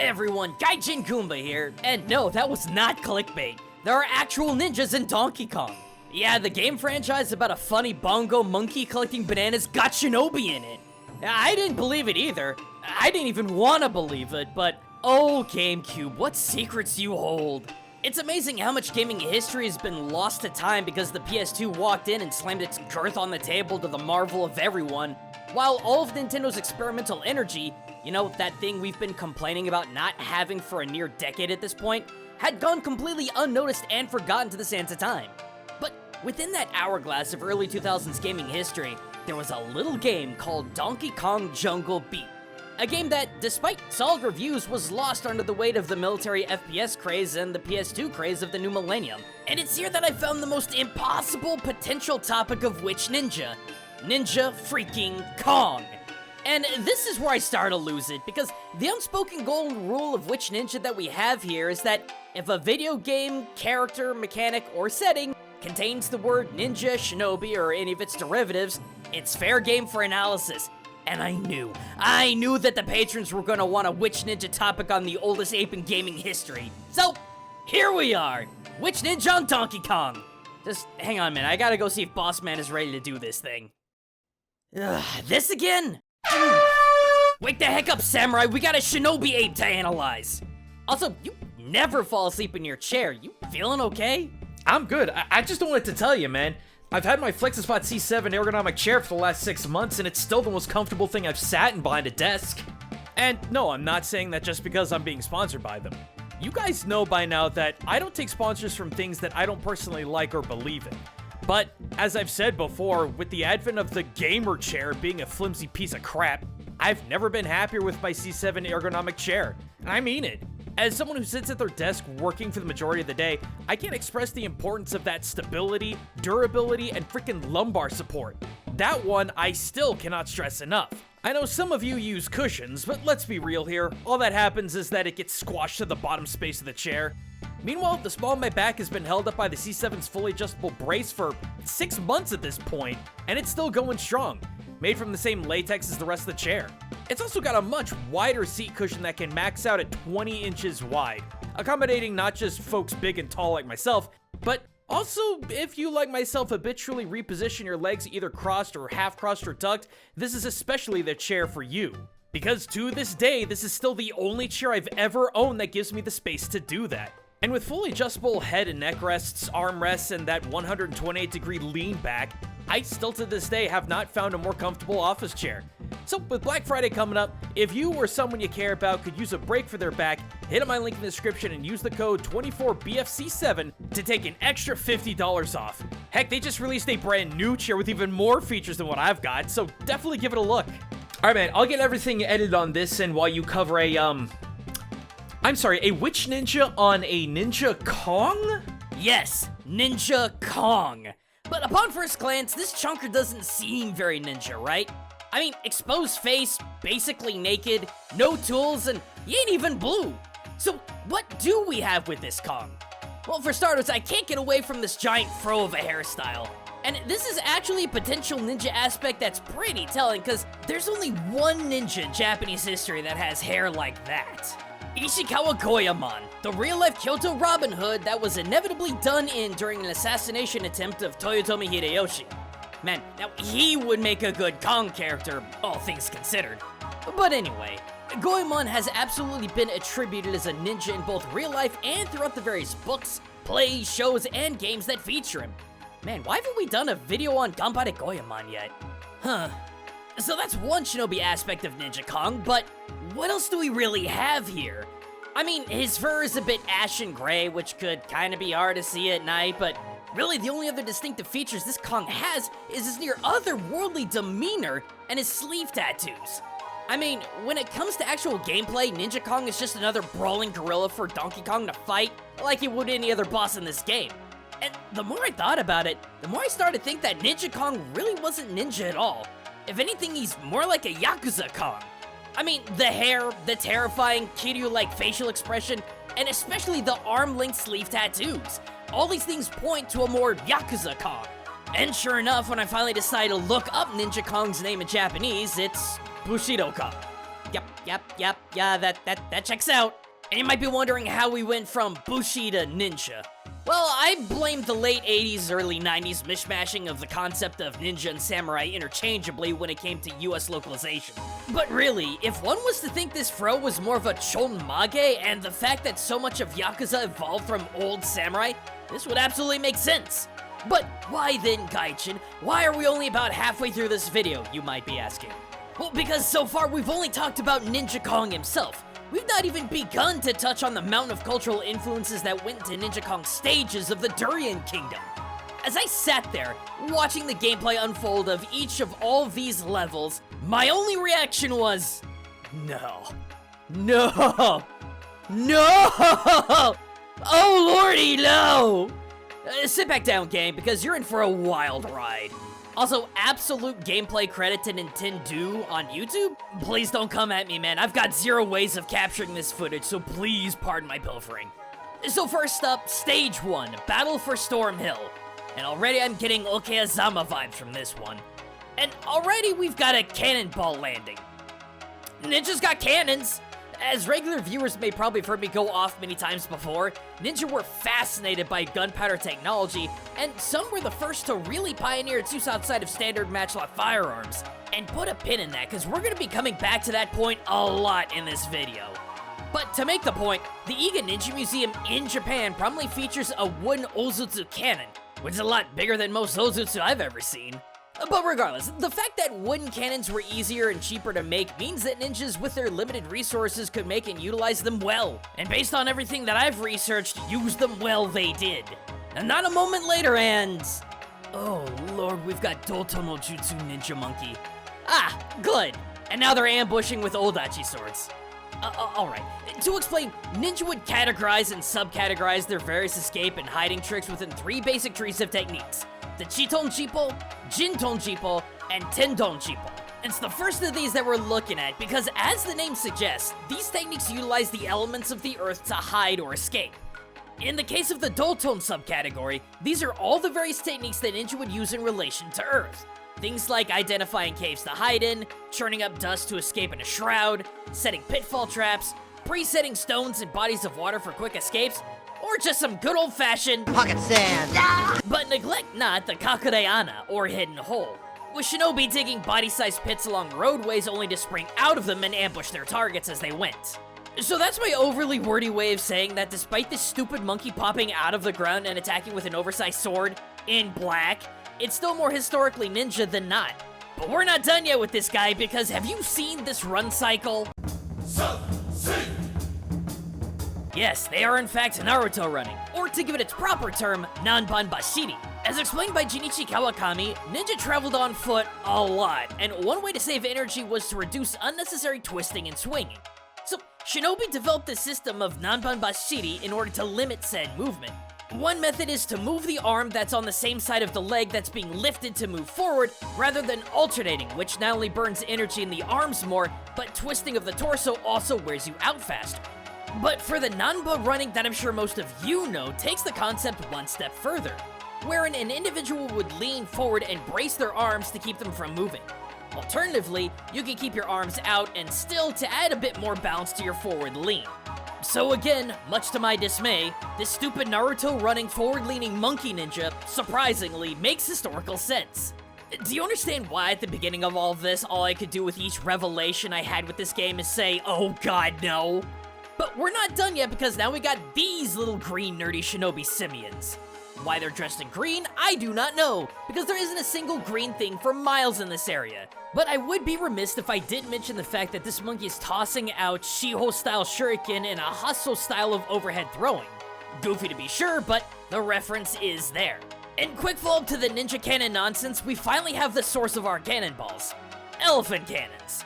everyone, Gaijin Goombah here, and no, that was not clickbait. There are actual ninjas in Donkey Kong. Yeah, the game franchise about a funny bongo monkey collecting bananas got Shinobi in it. I didn't believe it either. I didn't even want to believe it, but oh GameCube, what secrets do you hold? It's amazing how much gaming history has been lost to time because the PS2 walked in and slammed its girth on the table to the marvel of everyone, while all of Nintendo's experimental energy, you know, that thing we've been complaining about not having for a near decade at this point, had gone completely unnoticed and forgotten to the sands of time. But within that hourglass of early 2000s gaming history, there was a little game called Donkey Kong Jungle Beat. A game that, despite solid reviews, was lost under the weight of the military FPS craze and the PS2 craze of the new millennium. And it's here that I found the most impossible potential topic of which ninja. Ninja freaking Kong. And this is where I start to lose it, because the unspoken golden rule of which ninja that we have here is that if a video game, character, mechanic, or setting contains the word ninja, shinobi, or any of its derivatives, it's fair game for analysis. And I knew that the patrons were gonna want a Which Ninja topic on the oldest ape in gaming history. So, here we are, Which Ninja on Donkey Kong. Just hang on a minute, I gotta go see if Boss Man is ready to do this thing. Ugh, this again? Wake the heck up, Samurai, we got a Shinobi ape to analyze. Also, you never fall asleep in your chair, you feeling okay? I'm good, I just don't want to tell you, man. I've had my FlexiSpot C7 ergonomic chair for the last 6 months, and it's still the most comfortable thing I've sat in behind a desk. And no, I'm not saying that just because I'm being sponsored by them. You guys know by now that I don't take sponsors from things that I don't personally like or believe in. But, as I've said before, with the advent of the gamer chair being a flimsy piece of crap, I've never been happier with my C7 ergonomic chair. And I mean it. As someone who sits at their desk working for the majority of the day, I can't express the importance of that stability, durability, and freaking lumbar support. That one I still cannot stress enough. I know some of you use cushions, but let's be real here. All that happens is that it gets squashed to the bottom space of the chair. Meanwhile, the small of my back has been held up by the C7's fully adjustable brace for 6 months at this point, and it's still going strong. Made from the same latex as the rest of the chair. It's also got a much wider seat cushion that can max out at 20 inches wide, accommodating not just folks big and tall like myself, but also if you, like myself, habitually reposition your legs either crossed or half crossed or tucked, this is especially the chair for you. Because to this day, this is still the only chair I've ever owned that gives me the space to do that. And with fully adjustable head and neck rests, arm rests, and that 128-degree lean back, I still to this day have not found a more comfortable office chair. So with Black Friday coming up, if you or someone you care about could use a break for their back, hit up my link in the description and use the code 24BFC7 to take an extra $50 off. Heck, they just released a brand new chair with even more features than what I've got, so definitely give it a look. Alright man, I'll get everything edited on this, and while you cover a Which Ninja on a Ninja Kong? Yes, Ninja Kong. But upon first glance, this chunker doesn't seem very ninja, right? I mean, exposed face, basically naked, no tools, and he ain't even blue. So what do we have with this Kong? Well, for starters, I can't get away from this giant fro of a hairstyle. And this is actually a potential ninja aspect that's pretty telling, because there's only one ninja in Japanese history that has hair like that. Ishikawa Goemon, the real-life Kyoto Robin Hood that was inevitably done in during an assassination attempt of Toyotomi Hideyoshi. Man, now he would make a good Kong character, all things considered. But anyway, Goemon has absolutely been attributed as a ninja in both real life and throughout the various books, plays, shows, and games that feature him. Man, why haven't we done a video on Goombah de Goemon yet? Huh. So that's one shinobi aspect of Ninja Kong, but what else do we really have here? I mean, his fur is a bit ashen gray, which could kind of be hard to see at night, but really the only other distinctive features this Kong has is his near otherworldly demeanor and his sleeve tattoos. I mean, when it comes to actual gameplay, Ninja Kong is just another brawling gorilla for Donkey Kong to fight like he would any other boss in this game. And the more I thought about it, the more I started to think that Ninja Kong really wasn't ninja at all. If anything, he's more like a Yakuza Kong. I mean, the hair, the terrifying Kiryu-like facial expression, and especially the arm-length sleeve tattoos. All these things point to a more Yakuza Kong. And sure enough, when I finally decided to look up Ninja Kong's name in Japanese, it's Bushido Kong. Yeah, that checks out. And you might be wondering how we went from Bushi to ninja. Well, I blame the late 80s, early 90s mishmashing of the concept of ninja and samurai interchangeably when it came to US localization. But really, if one was to think this fro was more of a chonmage, and the fact that so much of Yakuza evolved from old samurai, this would absolutely make sense. But why then, Gaijin? Why are we only about halfway through this video, you might be asking? Well, because so far we've only talked about Ninja Kong himself. We've not even begun to touch on the mountain of cultural influences that went into Ninja Kong's stages of the Durian Kingdom. As I sat there, watching the gameplay unfold of each of all these levels, my only reaction was, no. Oh lordy, no! Sit back down, game, because you're in for a wild ride. Also, absolute gameplay credit to Nintendo on YouTube? Please don't come at me, man. I've got 0 ways of capturing this footage, so please pardon my pilfering. So first up, Stage 1, Battle for Storm Hill. And already I'm getting Okeyazama vibes from this one. And already we've got a cannonball landing. Ninja's got cannons! As regular viewers may probably have heard me go off many times before, Ninja were fascinated by gunpowder technology, and some were the first to really pioneer its use outside of standard matchlock firearms. And put a pin in that, because we're going to be coming back to that point a lot in this video. But to make the point, the Iga Ninja Museum in Japan prominently features a wooden Ozutsu cannon, which is a lot bigger than most Ozutsu I've ever seen. But regardless, the fact that wooden cannons were easier and cheaper to make means that ninjas with their limited resources could make and utilize them well. And based on everything that I've researched, use them well they did. And not a moment later and... oh lord, we've got Doto no Jutsu Ninja Monkey. Ah, good. And now they're ambushing with Odachi swords. Alright, to explain, ninja would categorize and subcategorize their various escape and hiding tricks within 3 basic trees of techniques. The Chiton Jipo, Jinton Jipo, and Tendon Jipo. It's the first of these that we're looking at because, as the name suggests, these techniques utilize the elements of the earth to hide or escape. In the case of the Doton subcategory, these are all the various techniques that ninja would use in relation to earth. Things like identifying caves to hide in, churning up dust to escape in a shroud, setting pitfall traps, presetting stones and bodies of water for quick escapes, or just some good old-fashioned pocket sand. But neglect not the Kakureana, or hidden hole, with shinobi digging body-sized pits along roadways only to spring out of them and ambush their targets as they went. So that's my overly wordy way of saying that despite this stupid monkey popping out of the ground and attacking with an oversized sword in black, it's still more historically ninja than not. But we're not done yet with this guy, because have you seen this run cycle? Yes, they are in fact Naruto running, or to give it its proper term, Nanban Bashiri. As explained by Jinichi Kawakami, ninja traveled on foot a lot, and one way to save energy was to reduce unnecessary twisting and swinging. So, shinobi developed the system of Nanban Bashiri in order to limit said movement. One method is to move the arm that's on the same side of the leg that's being lifted to move forward, rather than alternating, which not only burns energy in the arms more, but twisting of the torso also wears you out faster. But for the Nanba running that I'm sure most of you know takes the concept one step further, wherein an individual would lean forward and brace their arms to keep them from moving. Alternatively, you can keep your arms out and still to add a bit more balance to your forward lean. So again, much to my dismay, this stupid Naruto running forward-leaning monkey ninja surprisingly makes historical sense. Do you understand why at the beginning of all of this, all I could do with each revelation I had with this game is say, oh god, no? But we're not done yet, because now we got these little green nerdy shinobi simians. Why they're dressed in green, I do not know, because there isn't a single green thing for miles in this area. But I would be remiss if I didn't mention the fact that this monkey is tossing out Shiho-style shuriken in a hustle style of overhead throwing. Goofy to be sure, but the reference is there. And quick follow-up to the ninja cannon nonsense, we finally have the source of our cannonballs. Elephant cannons.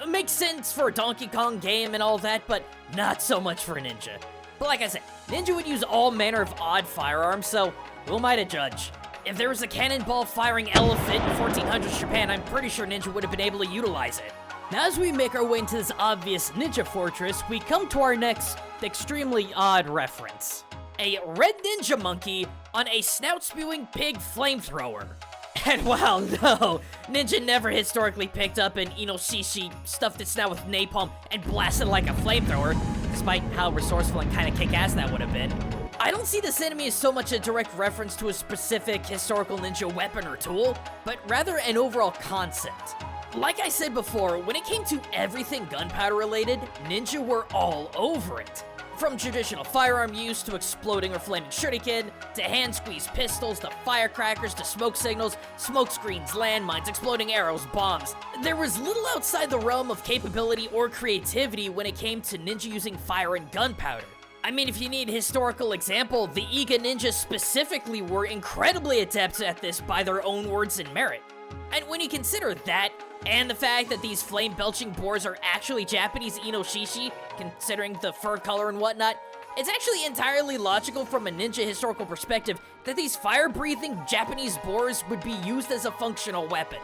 Makes sense for a Donkey Kong game and all that, but not so much for a ninja. But like I said, ninja would use all manner of odd firearms, so who am I to judge? If there was a cannonball firing elephant in 1400s Japan, I'm pretty sure ninja would have been able to utilize it. Now as we make our way into this obvious ninja fortress, we come to our next extremely odd reference. A red ninja monkey on a snout-spewing pig flamethrower. And wow, no, Ninja never historically picked up an Inoshishi, stuffed its snout with napalm, and blasted like a flamethrower, despite how resourceful and kinda kick-ass that would have been. I don't see this enemy as so much a direct reference to a specific historical ninja weapon or tool, but rather an overall concept. Like I said before, when it came to everything gunpowder related, ninja were all over it. From traditional firearm use to exploding or flaming shuriken, to hand-squeeze pistols, to firecrackers, to smoke signals, smoke screens, landmines, exploding arrows, bombs. There was little outside the realm of capability or creativity when it came to ninja using fire and gunpowder. I mean, if you need a historical example, the Iga ninjas specifically were incredibly adept at this by their own words and merit. And when you consider that, and the fact that these flame-belching boars are actually Japanese Inoshishi, considering the fur color and whatnot, it's actually entirely logical from a ninja historical perspective that these fire-breathing Japanese boars would be used as a functional weapon.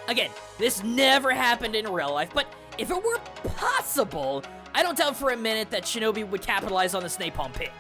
Again, this never happened in real life, but if it were possible, I don't doubt for a minute that Shinobi would capitalize on this napalm pick.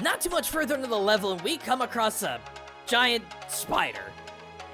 Not too much further into the level and we come across a giant spider.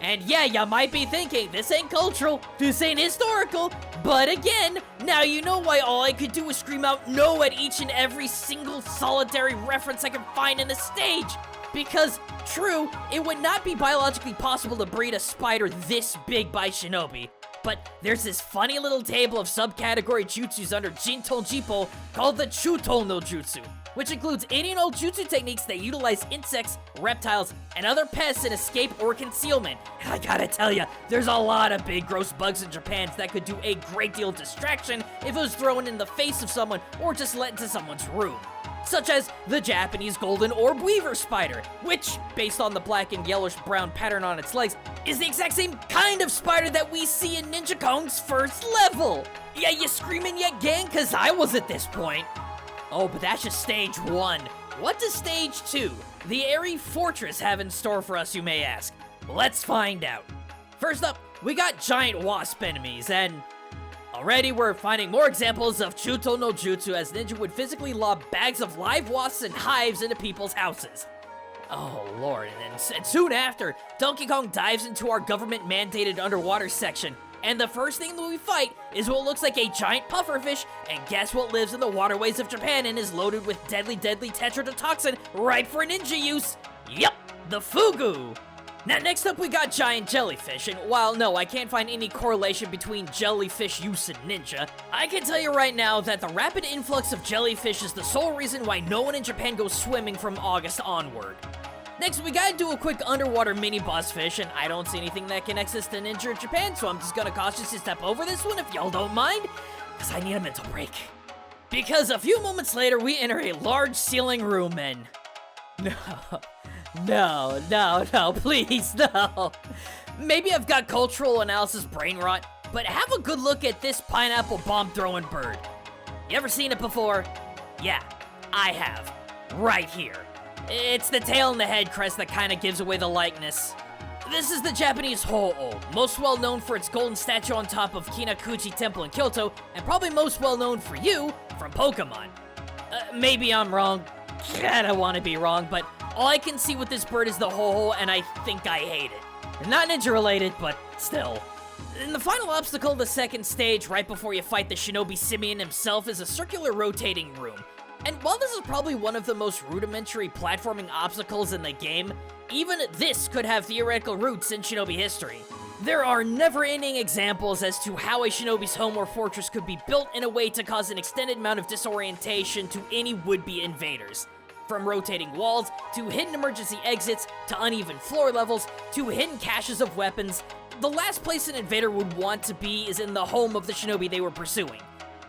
And yeah, you might be thinking, this ain't cultural, this ain't historical, but again, now you know why all I could do was scream out no at each and every single solitary reference I could find in the stage. Because, true, it would not be biologically possible to breed a spider this big by Shinobi, but there's this funny little table of subcategory jutsus under Jinto Jippo called the Chuto no Jutsu, which includes any and all jutsu techniques that utilize insects, reptiles, and other pests in escape or concealment. And I gotta tell ya, there's a lot of big gross bugs in Japan that could do a great deal of distraction if it was thrown in the face of someone or just let into someone's room. Such as the Japanese golden orb weaver spider, which, based on the black and yellowish-brown pattern on its legs, is the exact same kind of spider that we see in Ninja Kong's first level. Yeah, you screaming yet, gang? Cause I was at this point. Oh, but that's just stage 1. What does stage 2, the airy fortress, have in store for us, you may ask? Let's find out. First up, we got giant wasp enemies, and already we're finding more examples of Chuto no Jutsu as Ninja would physically lob bags of live wasps and hives into people's houses. Oh lord, and soon after, Donkey Kong dives into our government-mandated underwater section, and the first thing that we fight is what looks like a giant pufferfish, and guess what lives in the waterways of Japan and is loaded with deadly tetrodotoxin ripe for ninja use? Yup, the fugu! Now next up we got giant jellyfish, and while no, I can't find any correlation between jellyfish use and ninja, I can tell you right now that the rapid influx of jellyfish is the sole reason why no one in Japan goes swimming from August onward. Next, we gotta do a quick underwater mini-boss fish, and I don't see anything that connects this to Ninja Japan, so I'm just gonna cautiously step over this one if y'all don't mind, because I need a mental break. Because a few moments later, we enter a large ceiling room, and no, please, no. Maybe I've got cultural analysis brain rot, but have a good look at this pineapple bomb-throwing bird. You ever seen it before? Yeah, I have. Right here. It's the tail and the head crest that kinda gives away the likeness. This is the Japanese Ho-Oh, most well known for its golden statue on top of Kinakuchi Temple in Kyoto, and probably most well known for you from Pokemon. Maybe I'm wrong. I don't want to be wrong, but all I can see with this bird is the Ho-Oh, and I think I hate it. Not ninja related, but still. And the final obstacle of the second stage, right before you fight the Shinobi Simian himself, is a circular rotating room. And while this is probably one of the most rudimentary platforming obstacles in the game, even this could have theoretical roots in Shinobi history. There are never-ending examples as to how a Shinobi's home or fortress could be built in a way to cause an extended amount of disorientation to any would-be invaders. From rotating walls, to hidden emergency exits, to uneven floor levels, to hidden caches of weapons, the last place an invader would want to be is in the home of the Shinobi they were pursuing.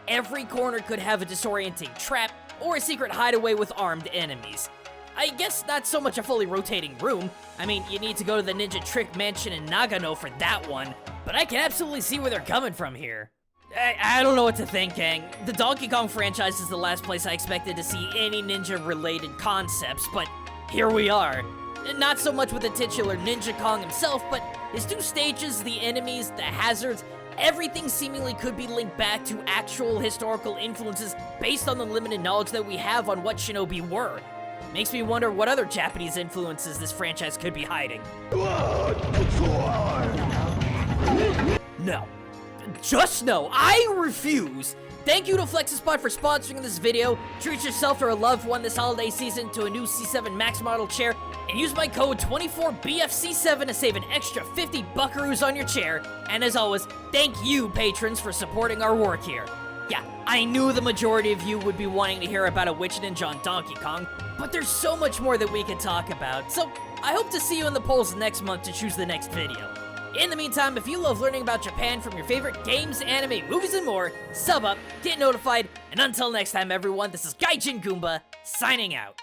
Every corner could have a disorienting trap, or a secret hideaway with armed enemies. I guess not so much a fully rotating room. I mean, you need to go to the Ninja Trick Mansion in Nagano for that one, but I can absolutely see where they're coming from here. I don't know what to think, gang. The Donkey Kong franchise is the last place I expected to see any ninja-related concepts, but here we are. Not so much with the titular Ninja Kong himself, but his two stages, the enemies, the hazards, everything seemingly could be linked back to actual historical influences based on the limited knowledge that we have on what Shinobi were. Makes me wonder what other Japanese influences this franchise could be hiding. No. Just no. I refuse. Thank you to FlexiSpot for sponsoring this video. Treat yourself or a loved one this holiday season to a new C7 Max model chair, and use my code 24BFC7 to save an extra 50 buckaroos on your chair. And as always, thank you, patrons, for supporting our work here. Yeah, I knew the majority of you would be wanting to hear about a witch ninja on Donkey Kong, but there's so much more that we could talk about, so I hope to see you in the polls next month to choose the next video. In the meantime, if you love learning about Japan from your favorite games, anime, movies, and more, sub up, get notified, and until next time, everyone, this is Gaijin Goombah, signing out.